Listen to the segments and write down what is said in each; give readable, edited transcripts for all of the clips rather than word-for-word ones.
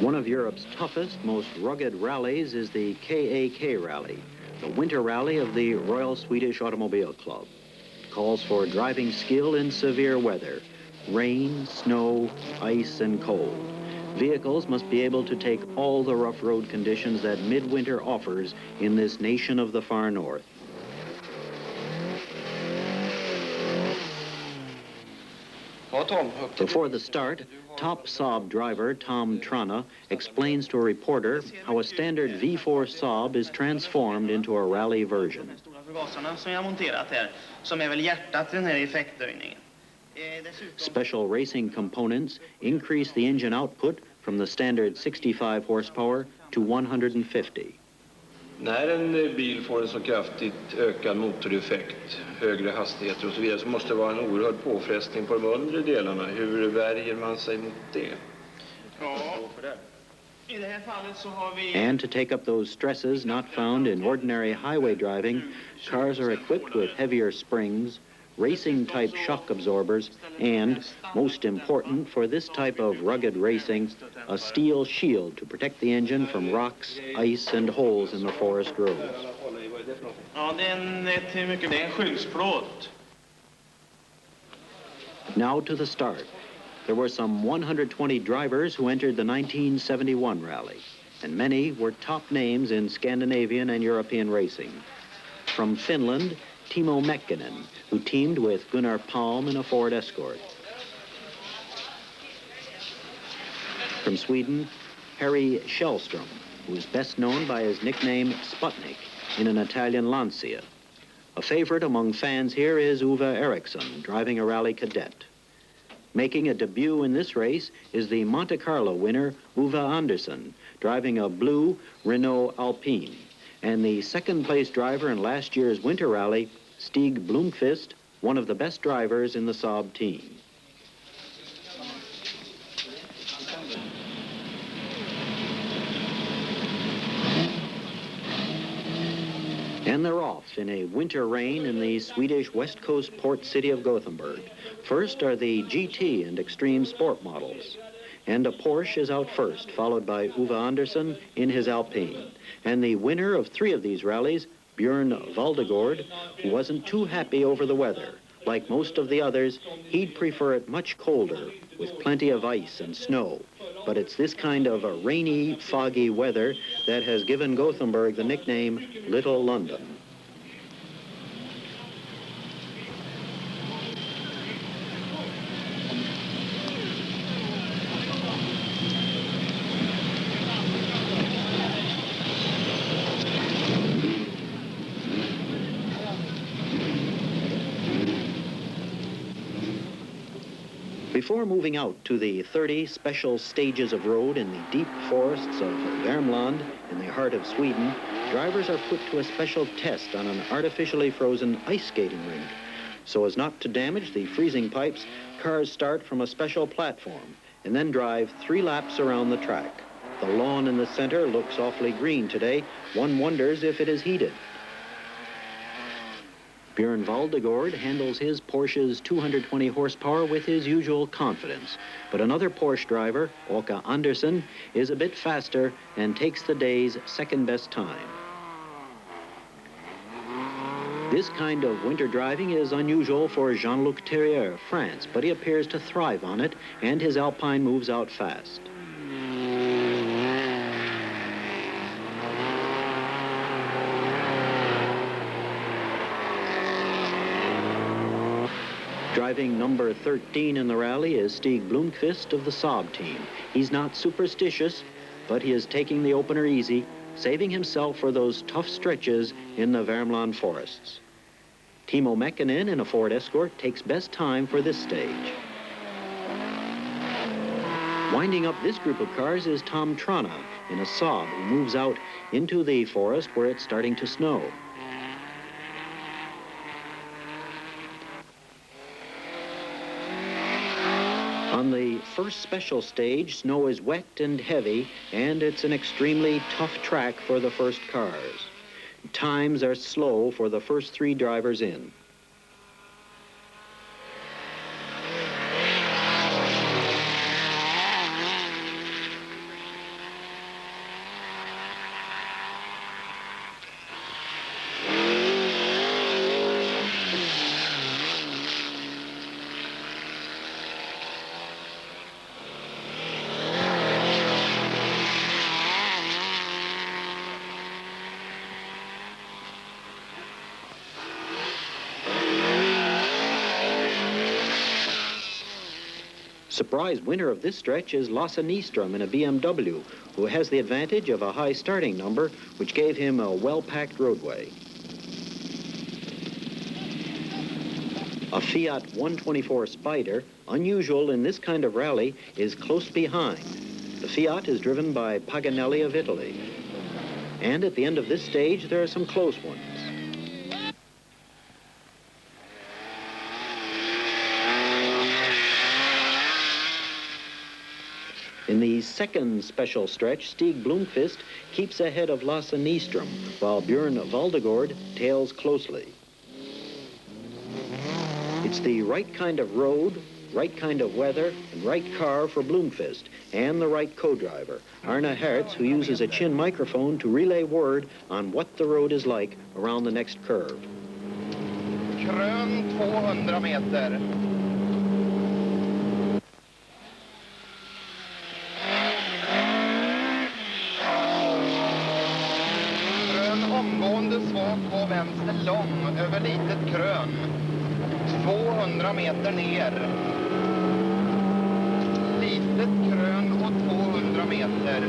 One of Europe's toughest, most rugged rallies is the KAK Rally, the winter rally of the Royal Swedish Automobile Club. It calls for driving skill in severe weather, rain, snow, ice, and cold. Vehicles must be able to take all the rough road conditions that midwinter offers in this nation of the far north. Before the start, top Saab driver Tom Trana explains to a reporter how a standard V4 Saab is transformed into a rally version. Special racing components increase the engine output from the standard 65 horsepower to 150. När en bil får en så kraftigt ökad motoreffekt, högre hastigheter och så vidare, så måste det vara en oerhörd påfrestning på de undre delarna. Hur värjer man sig mot det? And to take up those stresses not found in ordinary highway driving, cars are equipped with heavier springs, racing-type shock absorbers, and, most important for this type of rugged racing, a steel shield to protect the engine from rocks, ice, and holes in the forest roads. Now to the start. There were some 120 drivers who entered the 1971 rally, and many were top names in Scandinavian and European racing. From Finland, Timo Mäkinen, who teamed with Gunnar Palm in a Ford Escort. From Sweden, Harry Källström, who is best known by his nickname Sputnik in an Italian Lancia. A favorite among fans here is Uwe Eriksson, driving a rally cadet. Making a debut in this race is the Monte Carlo winner, Uwe Andersson, driving a blue Renault Alpine, and the second-place driver in last year's winter rally, Stig Blomqvist, one of the best drivers in the Saab team. And they're off in a winter rain in the Swedish west coast port city of Gothenburg. First are the GT and Extreme Sport models. And a Porsche is out first, followed by Uwe Andersson in his Alpine. And the winner of 3 of these rallies, Björn Valdegård, who wasn't too happy over the weather. Like most of the others, he'd prefer it much colder, with plenty of ice and snow. But it's this kind of a rainy, foggy weather that has given Gothenburg the nickname Little London. Before moving out to the 30 special stages of road in the deep forests of Värmland in the heart of Sweden, drivers are put to a special test on an artificially frozen ice skating rink. So as not to damage the freezing pipes, cars start from a special platform and then drive 3 laps around the track. The lawn in the center looks awfully green today. One wonders if it is heated. Björn Valdegård handles his Porsche's 220 horsepower with his usual confidence. But another Porsche driver, Åke Andersson, is a bit faster and takes the day's second-best time. This kind of winter driving is unusual for Jean-Luc Terrier of France, but he appears to thrive on it, and his Alpine moves out fast. Driving number 13 in the rally is Stig Blomqvist of the Saab team. He's not superstitious, but he is taking the opener easy, saving himself for those tough stretches in the Värmland forests. Timo Mäkinen in a Ford Escort takes best time for this stage. Winding up this group of cars is Tom Trana in a Saab, who moves out into the forest where it's starting to snow. On the first special stage, snow is wet and heavy, and it's an extremely tough track for the first cars. Times are slow for the first 3 drivers in. surprise winner of this stretch is Lasse Nyström in a BMW, who has the advantage of a high starting number, which gave him a well-packed roadway. A Fiat 124 Spider, unusual in this kind of rally, is close behind. The Fiat is driven by Paganelli of Italy. And at the end of this stage, there are some close ones. In the second special stretch, Stig Blomqvist keeps ahead of Lasse Nyström, while Björn Valdegård tails closely. It's the right kind of road, right kind of weather, and right car for Blomqvist, and the right co-driver, Arne Hertz, who uses a chin microphone to relay word on what the road is like around the next curve. Krön 200 meter. Krön omgående svag på vänster lång över litet krön. 200 meter ner. Litet krön och 200 meter.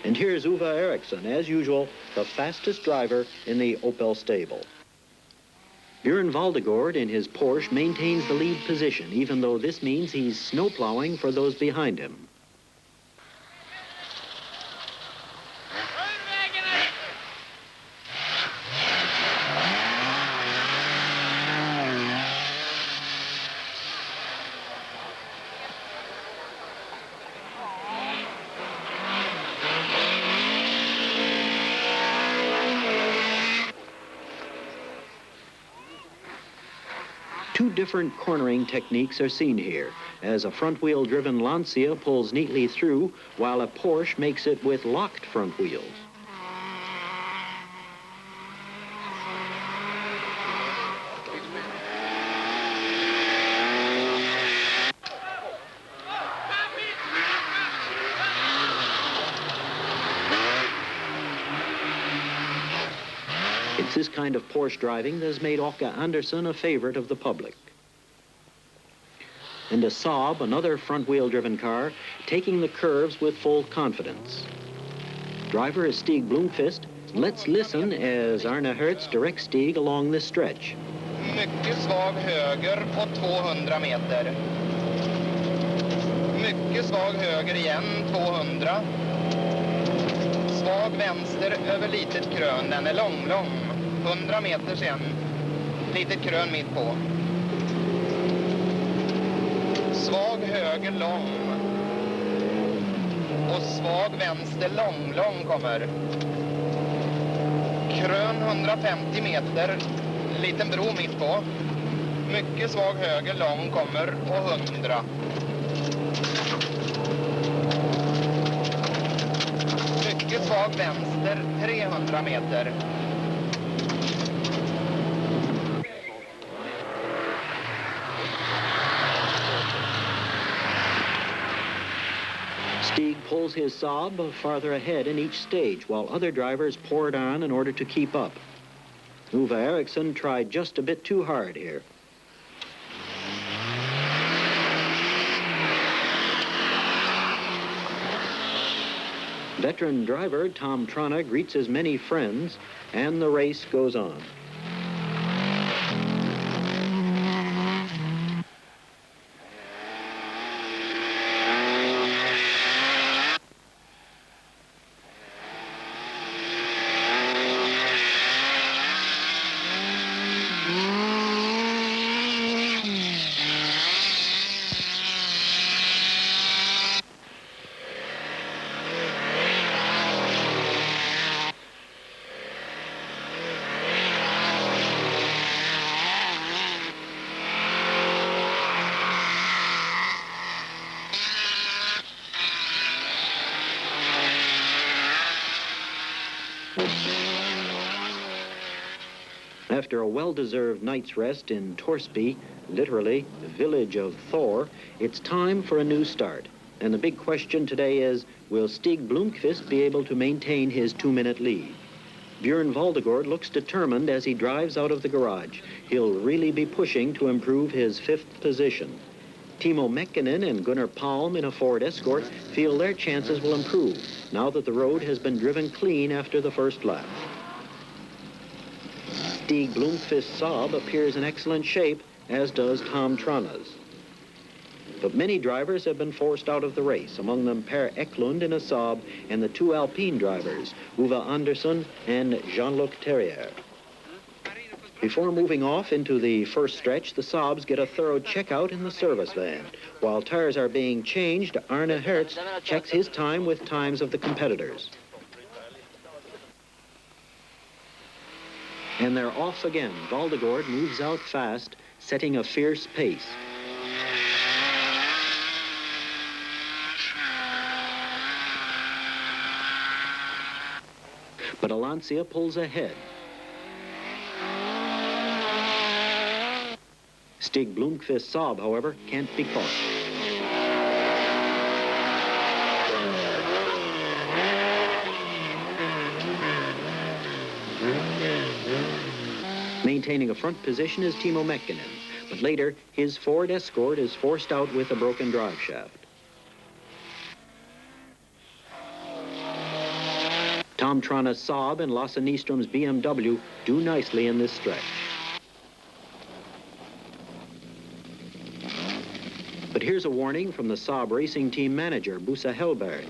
And here's Uwe Eriksson, as usual, the fastest driver in the Opel stable. Björn Valdegård in his Porsche maintains the lead position, even though this means he's snowplowing for those behind him. Two different cornering techniques are seen here, as a front-wheel driven Lancia pulls neatly through, while a Porsche makes it with locked front wheels. It's this kind of Porsche driving that has made Åke Andersson a favorite of the public. And a Saab, another front-wheel driven car, taking the curves with full confidence. Driver is Stig Blomqvist. Let's listen as Arne Hertz directs Stig along this stretch. Mycket svag höger på 200 meter. Mycket svag höger igen, 200. Svag vänster över litet krön, den är lång. 100 meter sen. Litet krön mitt på. Svag höger lång. Och svag vänster lång kommer. Krön 150 meter. Liten bro mitt på. Mycket svag höger lång kommer och 100. Mycket svag vänster 300 meter. Stig pulls his Saab farther ahead in each stage, while other drivers pour it on in order to keep up. Uwe Eriksson tried just a bit too hard here. Veteran driver Tom Trana greets his many friends, and the race goes on. After a well-deserved night's rest in Torsby, literally the village of Thor, it's time for a new start. And the big question today is, will Stig Blomqvist be able to maintain his 2-minute lead? Björn Valdegård looks determined as he drives out of the garage. He'll really be pushing to improve his 5th position. Timo Mäkinen and Gunnar Palm in a Ford Escort feel their chances will improve now that the road has been driven clean after the first lap. Stig Blomqvist's Saab appears in excellent shape, as does Tom Trana's. But many drivers have been forced out of the race, among them Per Eklund in a Saab and the 2 Alpine drivers, Uwe Andersson and Jean-Luc Terrier. Before moving off into the first stretch, the Saabs get a thorough checkout in the service van. While tires are being changed, Arne Hertz checks his time with times of the competitors. And they're off again. Valdegård moves out fast, setting a fierce pace. But Alancia pulls ahead. Stig Blomqvist's Saab, however, can't be caught. Maintaining a front position is Timo Mäkinen, but later his Ford Escort is forced out with a broken drive shaft. Tom Trana's Saab and Lasse Nyström's BMW do nicely in this stretch. But here's a warning from the Saab racing team manager, Bosse Hellberg.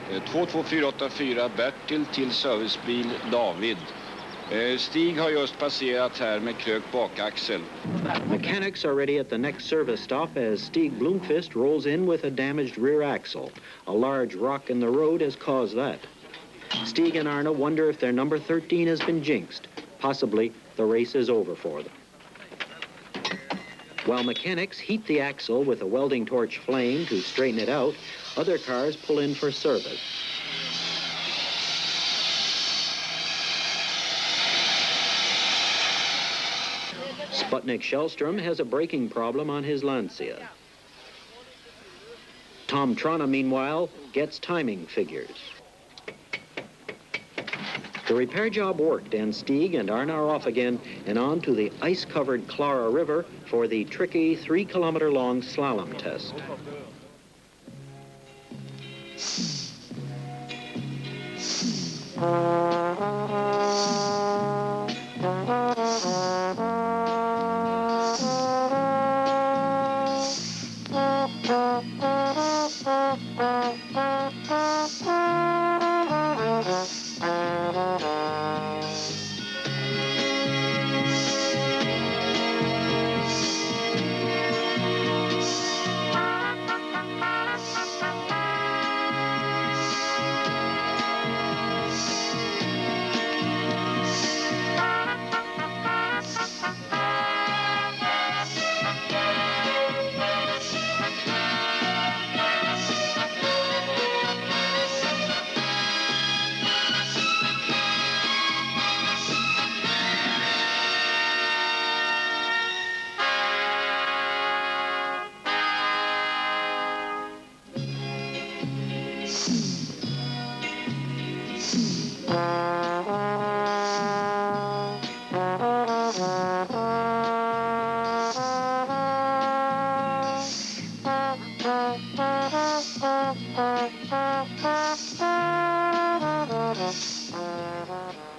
22484 Bertil till servicebil David. Stig har just passerat här med krök bakaxel. Mechanics are ready at the next service stop as Stig Blomqvist rolls in with a damaged rear axle. A large rock in the road has caused that. Stig and Arne wonder if their number 13 has been jinxed. Possibly the race is over for them. While mechanics heat the axle with a welding torch flame to straighten it out, other cars pull in for service. Sputnik Shellstrom has a braking problem on his Lancia. Tom Trana, meanwhile, gets timing figures. The repair job worked, and Stig and Arne are off again and on to the ice-covered Klara River for the tricky 3-kilometer-long slalom test.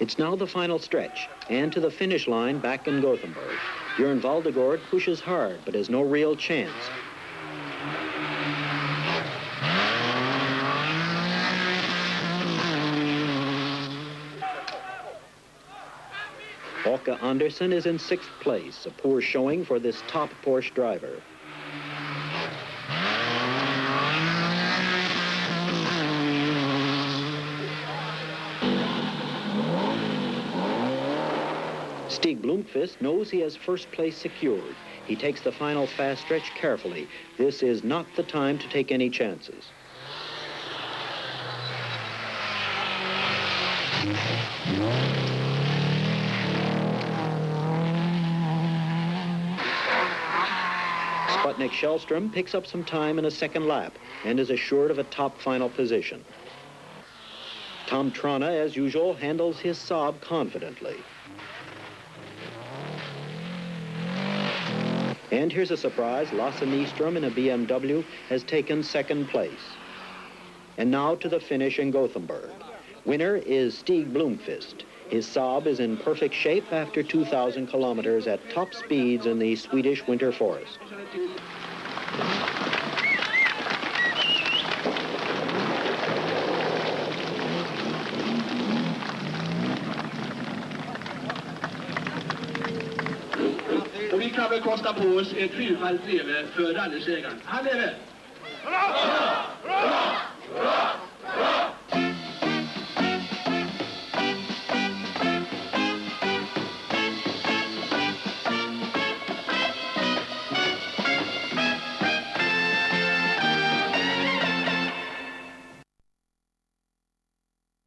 It's now the final stretch, and to the finish line back in Gothenburg. Björn Valdegård pushes hard, but has no real chance. Åke Andersson is in 6th place, a poor showing for this top Porsche driver. Stig Blomqvist knows he has first place secured. He takes the final fast stretch carefully. This is not the time to take any chances. Sputnik Shellstrom picks up some time in a second lap and is assured of a top final position. Tom Trana, as usual, handles his Saab confidently. And here's a surprise. Lasse Nystrom in a BMW has taken second place. And now to the finish in Gothenburg. Winner is Stig Blomqvist. His Saab is in perfect shape after 2,000 kilometers at top speeds in the Swedish winter forest. Och vi kan väl kosta på oss ett fyrfaldigt leve för rallysegern. Han lever! Hurra! Hurra! Hurra! Hurra!